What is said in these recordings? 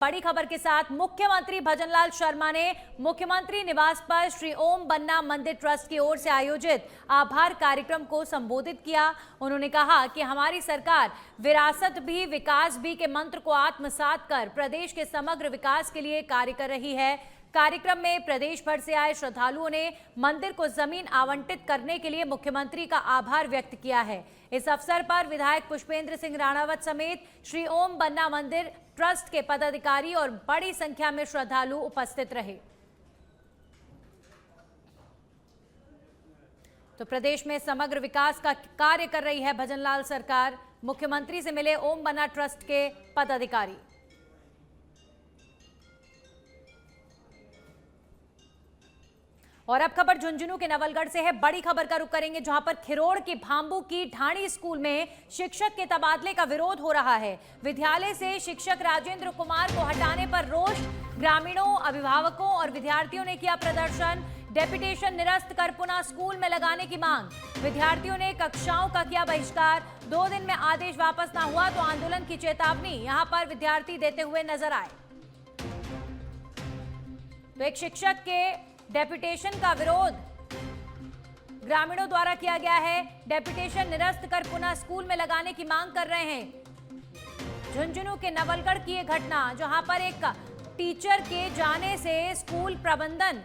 बड़ी खबर के साथ मुख्यमंत्री भजनलाल शर्मा ने मुख्यमंत्री निवास पर श्री ओम बन्ना मंदिर ट्रस्ट की ओर से आयोजित आभार कार्यक्रम को संबोधित किया। उन्होंने कहा कि हमारी सरकार विरासत भी विकास भी के मंत्र को आत्मसात कर प्रदेश के समग्र विकास के लिए कार्य कर रही है। कार्यक्रम में प्रदेश भर से आए श्रद्धालुओं ने मंदिर को जमीन आवंटित करने के लिए मुख्यमंत्री का आभार व्यक्त किया है। इस अवसर पर विधायक पुष्पेंद्र सिंह राणावत समेत श्री ओम बन्ना मंदिर ट्रस्ट के पदाधिकारी और बड़ी संख्या में श्रद्धालु उपस्थित रहे। तो प्रदेश में समग्र विकास का कार्य कर रही है भजनलाल सरकार। मुख्यमंत्री से मिले ओम बन्ना ट्रस्ट के पदाधिकारी। और अब खबर झुंझुनू के नवलगढ़ से है। बड़ी खबर का रुख करेंगे, जहां पर खिरोड़ के भांबू की ढाणी स्कूल में शिक्षक के तबादले का विरोध हो रहा है। विद्यालय से शिक्षक राजेंद्र कुमार को हटाने पर रोष, ग्रामीणों, अभिभावकों और विद्यार्थियों ने किया प्रदर्शन। डेपुटेशन निरस्त कर पुनः स्कूल में लगाने की मांग। विद्यार्थियों ने कक्षाओं का किया बहिष्कार। 2 दिन में आदेश वापस न हुआ तो आंदोलन की चेतावनी यहां पर विद्यार्थी देते हुए नजर आए। तो एक शिक्षक के डेपुटेशन का विरोध ग्रामीणों द्वारा किया गया है। डेपुटेशन निरस्त कर पुनः स्कूल में लगाने की मांग कर रहे हैं। झुंझुनू के नवलगढ़ की यह घटना, जहां पर एक टीचर के जाने से स्कूल प्रबंधन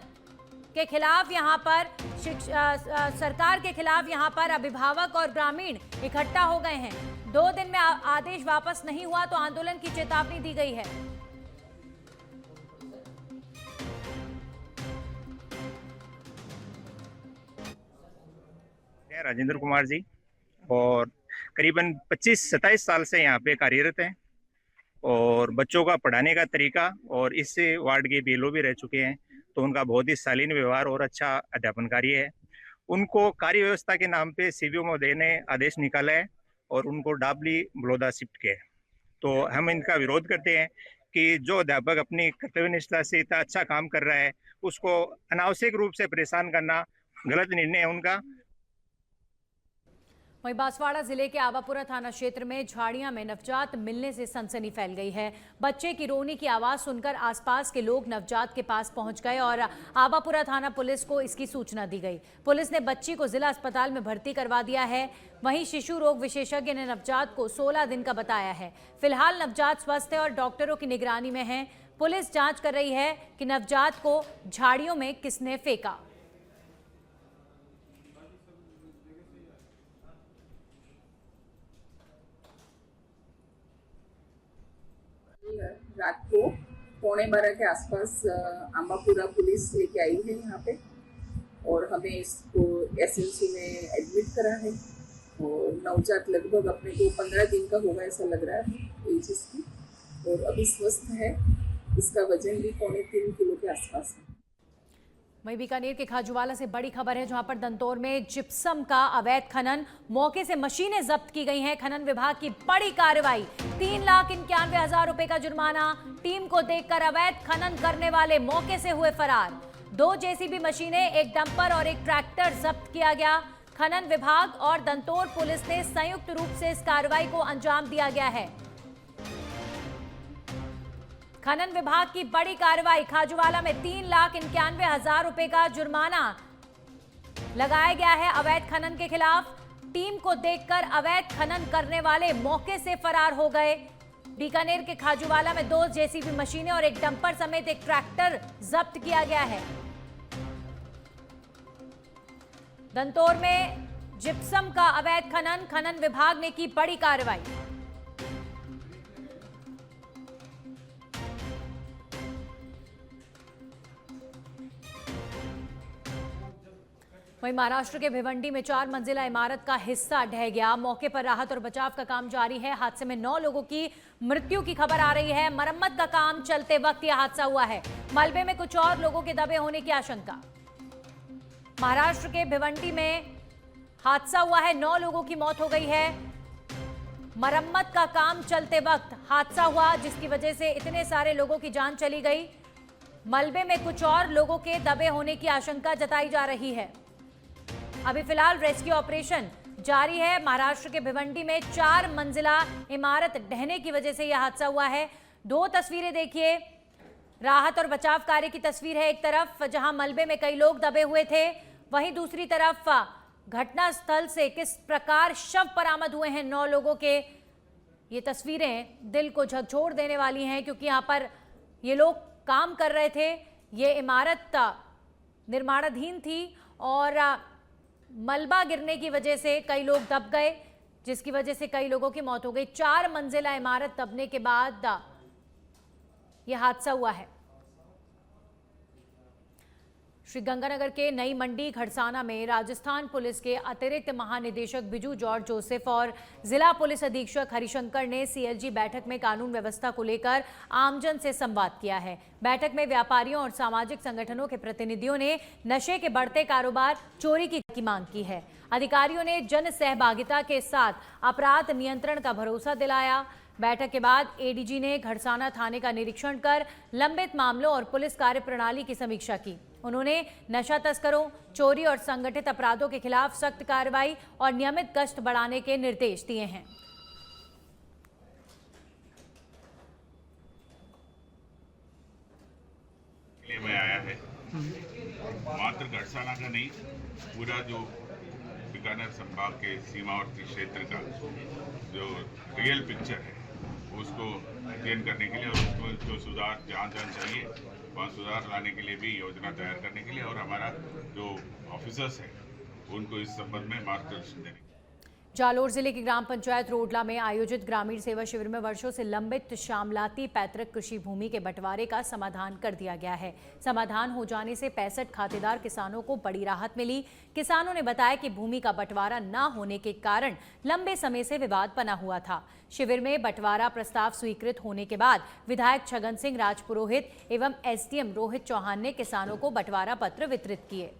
के खिलाफ यहां पर सरकार के खिलाफ यहां पर अभिभावक और ग्रामीण इकट्ठा हो गए हैं। 2 दिन में आदेश वापस नहीं हुआ तो आंदोलन की चेतावनी दी गई है। राजेंद्र कुमार जी और करीबन 25-27 साल से यहाँ पे कार्यरत हैं और बच्चों का पढ़ाने का तरीका और इस वार्ड के बीएलओ भी रह चुके हैं, तो उनका बहुत ही शालीन व्यवहार और अच्छा अध्यापन कार्य है। उनको कार्य व्यवस्था के नाम पे सीबीओ महोदय ने आदेश निकाला है और उनको डाबली बलौदा शिफ्ट किया है। तो हम इनका विरोध करते हैं कि जो अध्यापक अपनी कर्तव्य निष्ठा से इतना अच्छा काम कर रहा है, उसको अनावश्यक रूप से परेशान करना गलत निर्णय है उनका। वहीं बांसवाड़ा जिले के आवापुरा थाना क्षेत्र में झाड़ियां में नवजात मिलने से सनसनी फैल गई है। बच्चे की रोने की आवाज सुनकर आसपास के लोग नवजात के पास पहुंच गए और आवापुरा थाना पुलिस को इसकी सूचना दी गई। पुलिस ने बच्ची को जिला अस्पताल में भर्ती करवा दिया है। वहीं शिशु रोग विशेषज्ञ ने नवजात को 16 दिन का बताया है। फिलहाल नवजात स्वस्थ है और डॉक्टरों की निगरानी में है। पुलिस जांच कर रही है कि नवजात को झाड़ियों में किसने फेंका। रात को 11:15 के आसपास आंबापुरा पुलिस लेके आई है यहाँ पे और हमें इसको एसएनसी में एडमिट करा है। और नवजात लगभग अपने को 15 दिन का होगा ऐसा लग रहा है एज इसकी, और अभी स्वस्थ है। इसका वजन भी 3.25 किलो के आसपास है। वहीं बीकानेर के खाजूवाला से बड़ी खबर है, जहां पर दंतौर में जिप्सम का अवैध खनन, मौके से मशीनें जब्त की गई हैं। खनन विभाग की बड़ी कार्रवाई, 3,91,000 रुपए का जुर्माना। टीम को देखकर अवैध खनन करने वाले मौके से हुए फरार। 2 जेसीबी मशीनें, एक डंपर और एक ट्रैक्टर जब्त किया गया। खनन विभाग और दंतौर पुलिस ने संयुक्त रूप से इस कार्रवाई को अंजाम दिया गया है। खनन विभाग की बड़ी कार्रवाई, खाजूवाला में 3,91,000 रुपए का जुर्माना लगाया गया है अवैध खनन के खिलाफ। टीम को देखकर अवैध खनन करने वाले मौके से फरार हो गए। बीकानेर के खाजूवाला में 2 जेसीबी मशीनें और एक डंपर समेत एक ट्रैक्टर जब्त किया गया है। दंतौर में जिप्सम का अवैध खनन, खनन विभाग ने की बड़ी कार्रवाई। वहीं महाराष्ट्र के भिवंडी में 4 मंजिला इमारत का हिस्सा ढह गया। मौके पर राहत और बचाव का काम जारी है। हादसे में 9 लोगों की मृत्यु की खबर आ रही है। मरम्मत का काम चलते वक्त यह हादसा हुआ है। मलबे में कुछ और लोगों के दबे होने की आशंका। महाराष्ट्र के भिवंडी में हादसा हुआ है, 9 लोगों की मौत हो गई है। मरम्मत का काम चलते वक्त हादसा हुआ, जिसकी वजह से इतने सारे लोगों की जान चली गई। मलबे में कुछ और लोगों के दबे होने की आशंका जताई जा रही है। अभी फिलहाल रेस्क्यू ऑपरेशन जारी है। महाराष्ट्र के भिवंडी में 4 मंजिला इमारत ढहने की वजह से यह हादसा हुआ है। दो तस्वीरें देखिए, राहत और बचाव कार्य की तस्वीर है एक तरफ जहां मलबे में कई लोग दबे हुए थे, वहीं दूसरी तरफ घटना स्थल से किस प्रकार शव बरामद हुए हैं 9 लोगों के। ये तस्वीरें दिल को झकझोर देने वाली हैं क्योंकि यहाँ पर ये लोग काम कर रहे थे। ये इमारत निर्माणाधीन थी और मलबा गिरने की वजह से कई लोग दब गए, जिसकी वजह से कई लोगों की मौत हो गई। 4 मंजिला इमारत दबने के बाद यह हादसा हुआ है। श्रीगंगानगर के नई मंडी खड़साना में राजस्थान पुलिस के अतिरिक्त महानिदेशक बिजू जॉर्ज जोसेफ और जिला पुलिस अधीक्षक हरिशंकर ने सीएलजी बैठक में कानून व्यवस्था को लेकर आमजन से संवाद किया है। बैठक में व्यापारियों और सामाजिक संगठनों के प्रतिनिधियों ने नशे के बढ़ते कारोबार, चोरी की मांग की है। अधिकारियों ने जन सहभागिता के साथ अपराध नियंत्रण का भरोसा दिलाया। बैठक के बाद एडीजी ने खड़साना थाने का निरीक्षण कर लंबित मामलों और पुलिस कार्यप्रणाली की समीक्षा की। उन्होंने नशा तस्करों, चोरी और संगठित अपराधों के खिलाफ सख्त कार्रवाई और नियमित गश्त बढ़ाने के निर्देश दिए हैं। में आया है मात्र खड़साना का नहीं, पूरा जो बीकानेर संभाग के सीमावर्ती क्षेत्र का जो रियल पिक्चर है उसको अध्ययन करने के लिए और उसको जो सुधार जहाँ चाहिए वहाँ सुधार लाने के लिए भी योजना तैयार करने के लिए और हमारा जो ऑफिसर्स हैं उनको इस संबंध में मार्गदर्शन देने। जालोर जिले की ग्राम पंचायत रोडला में आयोजित ग्रामीण सेवा शिविर में वर्षों से लंबित शामलाती पैतृक कृषि भूमि के बंटवारे का समाधान कर दिया गया है। समाधान हो जाने से 65 खातेदार किसानों को बड़ी राहत मिली। किसानों ने बताया कि भूमि का बंटवारा न होने के कारण लंबे समय से विवाद बना हुआ था। शिविर में बंटवारा प्रस्ताव स्वीकृत होने के बाद विधायक छगन सिंह राजपुरोहित एवं एसडीएम रोहित चौहान ने किसानों को बंटवारा पत्र वितरित किए।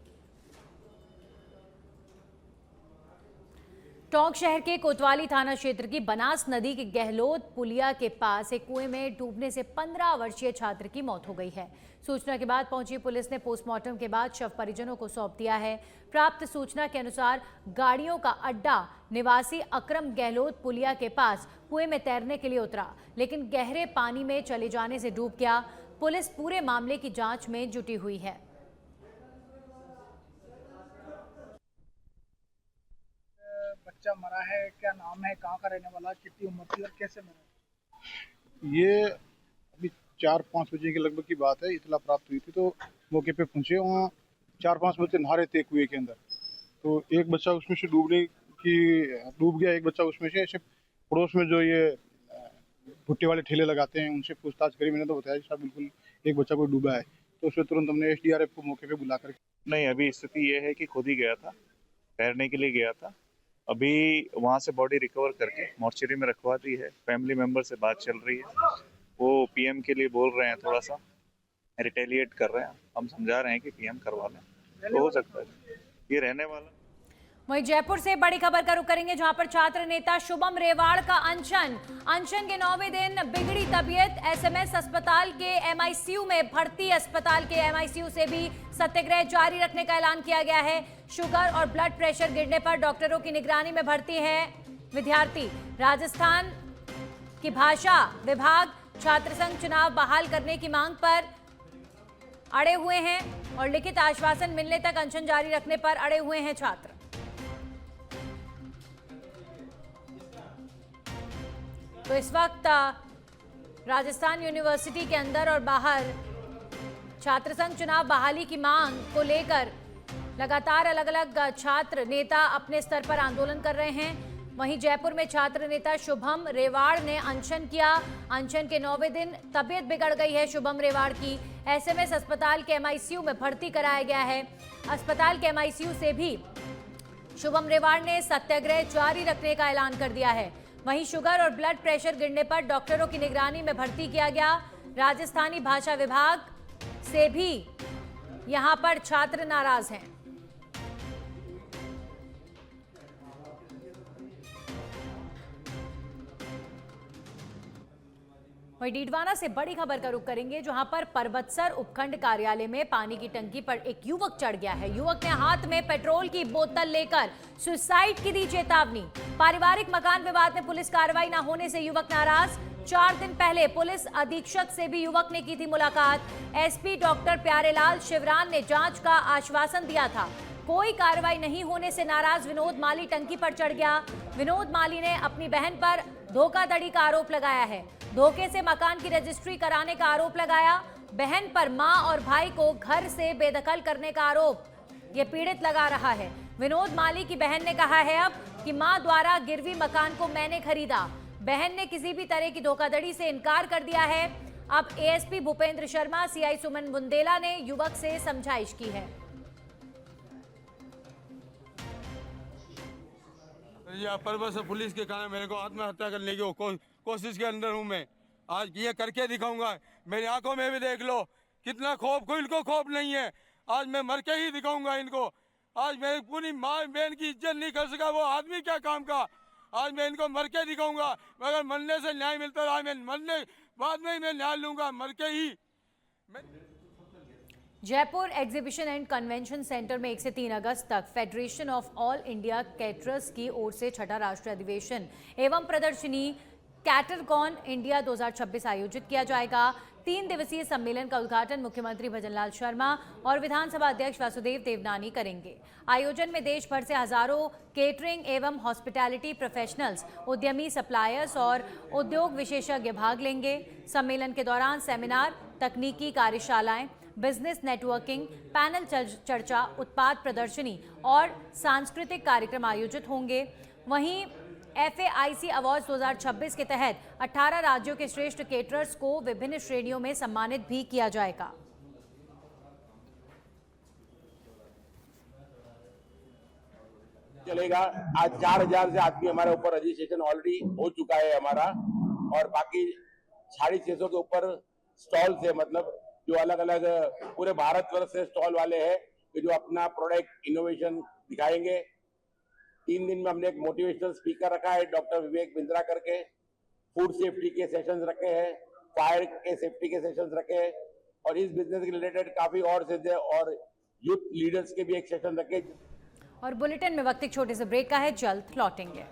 टोंक शहर के कोतवाली थाना क्षेत्र की बनास नदी के गहलोत पुलिया के पास एक कुएं में डूबने से 15 वर्षीय छात्र की मौत हो गई है। सूचना के बाद पहुंची पुलिस ने पोस्टमार्टम के बाद शव परिजनों को सौंप दिया है। प्राप्त सूचना के अनुसार गाड़ियों का अड्डा निवासी अकरम गहलोत पुलिया के पास कुएं में तैरने के लिए उतरा, लेकिन गहरे पानी में चले जाने से डूब गया। पुलिस पूरे मामले की जांच में जुटी हुई है। बच्चा मरा है, क्या नाम है, कहाँ का रहने वाला, कितनी उम्र थी और कैसे मरा? ये अभी 4-5 बजे के लगभग की बात है। इतला प्राप्त हुई थी तो मौके पे पहुंचे। वहाँ 4-5 बच्चे नहा रहे थे कुएं के अंदर, तो एक बच्चा उसमें से डूब गया। एक बच्चा उसमें से ऐसे पड़ोस में जो ये भुट्टे वाले ठेले लगाते हैं उनसे पूछताछ करी। मैंने तो बताया साहब बिल्कुल एक बच्चा कोई डूबा है, तो उसमें तुरंत हमने SDRF को मौके पे बुला कर। नहीं, अभी स्थिति ये है कि खुद ही गया था, तैरने के लिए गया था। अभी वहाँ से बॉडी रिकवर करके मॉर्चरी में रखवा दी है। फैमिली मेंबर से बात चल रही है, वो पीएम के लिए बोल रहे हैं, थोड़ा सा रिटेलिएट कर रहे हैं। हम समझा रहे हैं कि पीएम करवा लें तो हो सकता है ये रहने वाला। वहीं जयपुर से बड़ी खबर का रुख करेंगे जहां पर छात्र नेता शुभम रेवाड़ का अनशन के 9वें दिन बिगड़ी तबीयत। एसएमएस अस्पताल के MICU में भर्ती। अस्पताल के MICU से भी सत्याग्रह जारी रखने का ऐलान किया गया है। शुगर और ब्लड प्रेशर गिरने पर डॉक्टरों की निगरानी में भर्ती है विद्यार्थी। राजस्थान की भाषा विभाग छात्र संघ चुनाव बहाल करने की मांग पर अड़े हुए हैं और लिखित आश्वासन मिलने तक अनशन जारी रखने पर अड़े हुए हैं छात्र। तो इस वक्त राजस्थान यूनिवर्सिटी के अंदर और बाहर छात्र संघ चुनाव बहाली की मांग को लेकर लगातार अलग अलग छात्र नेता अपने स्तर पर आंदोलन कर रहे हैं। वहीं जयपुर में छात्र नेता शुभम रेवाड़ ने अनशन किया। अनशन के 9वें दिन तबीयत बिगड़ गई है शुभम रेवाड़ की। एसएमएस अस्पताल के MICU में भर्ती कराया गया है। अस्पताल के MICU से भी शुभम रेवाड़ ने सत्याग्रह जारी रखने का ऐलान कर दिया है। वहीं शुगर और ब्लड प्रेशर गिरने पर डॉक्टरों की निगरानी में भर्ती किया गया। राजस्थानी भाषा विभाग से भी यहां पर छात्र नाराज हैं। वहीं डीडवाना से बड़ी खबर का रुख करेंगे जहां पर परबतसर उपखंड कार्यालय में पानी की टंकी पर एक युवक चढ़ गया है। युवक ने हाथ में पेट्रोल की बोतल लेकर सुसाइड की दी चेतावनी। पारिवारिक मकान विवाद में पुलिस कार्रवाई न होने से युवक नाराज। 4 दिन पहले पुलिस अधीक्षक से भी युवक ने की थी मुलाकात। एसपी डॉक्टर प्यारेलाल शिवरान ने जांच का आश्वासन दिया था। कोई कार्रवाई नहीं होने से नाराज विनोद माली टंकी पर चढ़ गया। विनोद माली ने अपनी बहन पर धोखाधड़ी का आरोप लगाया है। धोखे से मकान की रजिस्ट्री कराने का आरोप लगाया। बहन पर मां और भाई को घर से बेदखल करने का आरोप ये पीड़ित लगा रहा है। विनोद माली की बहन ने कहा है अब कि मां द्वारा गिरवी मकान को मैंने खरीदा। बहन ने किसी भी तरह की धोखाधड़ी से इनकार कर दिया है। अब एएसपी भूपेंद्र शर्मा, सीआई सुमन बुंदेला ने युवक से समझाइश की है। या पर्पस से पुलिस के कारण मेरे को आत्महत्या करने की कोशिश के अंदर हूँ मैं। आज ये करके दिखाऊंगा। मेरी आंखों में भी देख लो कितना खौफ, कोई इनको खौफ नहीं है। आज मैं मर के ही दिखाऊंगा इनको। आज मेरी पूरी माँ बहन की इज्जत नहीं कर सका वो आदमी क्या काम का। आज मैं इनको मर के दिखाऊंगा। मगर मरने से न्याय मिलता रहा, मैं मरने बाद में ही मैं न्याय लूंगा, मर के ही। Jaipur exhibition and convention centre में 1 से 3 अगस्त तक federation of all India caterers की ओर से छठा राष्ट्रीय अधिवेशन एवं प्रदर्शनी कैटरकॉन इंडिया 2026 आयोजित किया जाएगा। 3 दिवसीय सम्मेलन का उद्घाटन मुख्यमंत्री भजनलाल शर्मा और विधानसभा अध्यक्ष वासुदेव देवनानी करेंगे। आयोजन में देश भर से हजारों केटरिंग एवं हॉस्पिटैलिटी प्रोफेशनल्स, उद्यमी, सप्लायर्स और उद्योग विशेषज्ञ भाग लेंगे। सम्मेलन के दौरान सेमिनार, तकनीकी कार्यशालाएं, बिजनेस नेटवर्किंग, पैनल चर्चा, उत्पाद प्रदर्शनी और सांस्कृतिक कार्यक्रम आयोजित होंगे। वहीं FAIC अवार्ड्स 2026 के तहत 18 राज्यों के श्रेष्ठ केटरर्स को विभिन्न श्रेणियों में सम्मानित भी किया जाएगा। चलेगा। आज 4000 से आदमी हमारे ऊपर रजिस्ट्रेशन ऑलरेडी हो चुका है हमारा, और बाकी 650 के ऊपर स्टॉल से, मतलब जो अलग अलग पूरे भारतवर्ष से स्टॉल वाले हैं कि जो अपना प्रोडक्ट इनोवेशन दिखाएंगे। 3 दिन में हमने एक मोटिवेशनल स्पीकर रखा है डॉक्टर विवेक बिंद्रा करके, फूड सेफ्टी के सेशंस रखे हैं, फायर के सेफ्टी के सेशंस रखे हैं, और इस बिजनेस के रिलेटेड काफी और चीजें, और यूथ लीडर्स के भी एक सेशन रखे। और बुलेटिन में वक्त एक छोटे से ब्रेक का है, जल्द लौटेंगे।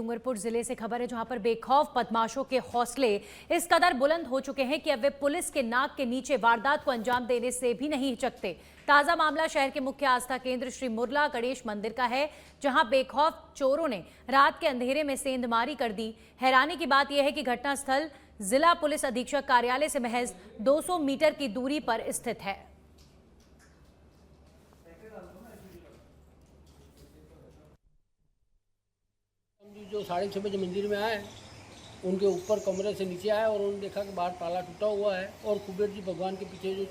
डूंगरपुर जिले से खबर है, जहां पर बेखौफ बदमाशों के हौसले इस कदर बुलंद हो चुके हैं कि अब वे पुलिस के नाक के नीचे वारदात को अंजाम देने से भी नहीं हिचकते। ताजा मामला शहर के मुख्य आस्था केंद्र श्री मुरला गणेश मंदिर का है, जहां बेखौफ चोरों ने रात के अंधेरे में सेंधमारी कर दी। हैरानी की बात यह है कि घटनास्थल जिला पुलिस अधीक्षक कार्यालय से महज 200 मीटर की दूरी पर स्थित है। जो 6:30 बजे मंदिर में आए, उनके ऊपर कमरे से नीचे आए और उन्होंने देखा कि बाहर ताला टूटा हुआ है और कुबेर जी भगवान के पीछे जो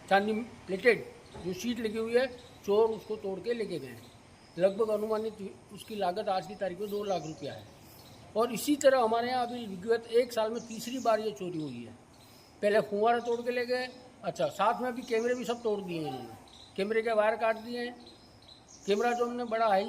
चांदी प्लेटेड जो शीट लगी हुई है, चोर उसको तोड़ के लेके गए। लगभग अनुमानित उसकी लागत आज की तारीख में 2 लाख रुपया है। और इसी तरह हमारे यहाँ अभी विगत 1 साल में तीसरी बार ये चोरी हुई है। पहले फुंवारा तोड़ के ले गए, अच्छा साथ में अभी कैमरे भी सब तोड़ दिए इन्होंने, कैमरे के वायर काट दिए हैं। कैमरा जो हमने बड़ा हाई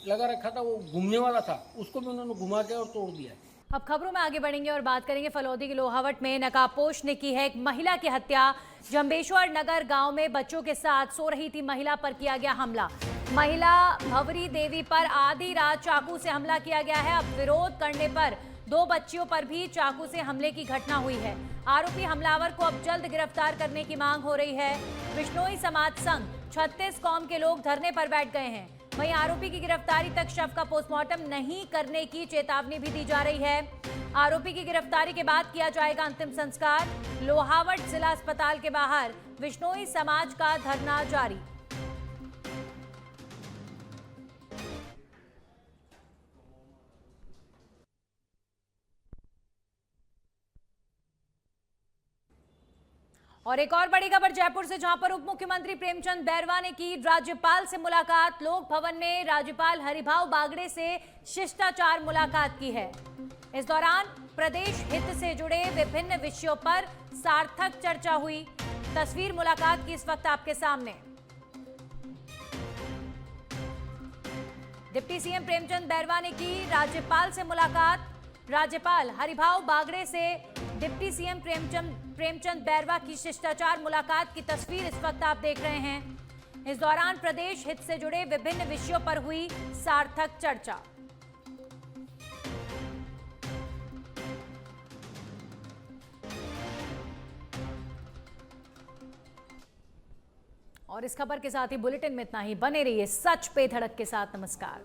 लगा रखा था, वो घूमने वाला था, उसको भी उन्होंने घुमा के और तोड़ दिया है। अब खबरों में आगे बढ़ेंगे और बात करेंगे फलौदी के लोहावट में नकाबपोश ने की है एक महिला की हत्या। जंबेश्वर नगर गांव में बच्चों के साथ सो रही थी महिला पर किया गया हमला। महिला भवरी देवी पर आधी रात चाकू से हमला किया गया है। अब विरोध करने पर 2 बच्चियों पर भी चाकू से हमले की घटना हुई है। आरोपी हमलावर को अब जल्द गिरफ्तार करने की मांग हो रही है। बिश्नोई समाज संघ 36 कौम के लोग धरने पर बैठ गए हैं। वहीं आरोपी की गिरफ्तारी तक शव का पोस्टमार्टम नहीं करने की चेतावनी भी दी जा रही है। आरोपी की गिरफ्तारी के बाद किया जाएगा अंतिम संस्कार। लोहावट जिला अस्पताल के बाहर बिश्नोई समाज का धरना जारी। और एक और बड़ी खबर जयपुर से, जहां पर उप मुख्यमंत्री प्रेमचंद बैरवा ने की राज्यपाल से मुलाकात। लोक भवन में राज्यपाल हरिभाव बागड़े से शिष्टाचार मुलाकात की है। इस दौरान प्रदेश हित से जुड़े विभिन्न विषयों पर सार्थक चर्चा हुई। तस्वीर मुलाकात की इस वक्त आपके सामने। डिप्टी सीएम प्रेमचंद बैरवा ने की राज्यपाल से मुलाकात। राज्यपाल हरिभाव बागड़े से डिप्टी सीएम प्रेमचंद बैरवा की शिष्टाचार मुलाकात की तस्वीर इस वक्त आप देख रहे हैं। इस दौरान प्रदेश हित से जुड़े विभिन्न विषयों पर हुई सार्थक चर्चा। और इस खबर के साथ ही बुलेटिन में इतना ही। बने रहिए सच पे धड़क के साथ। नमस्कार।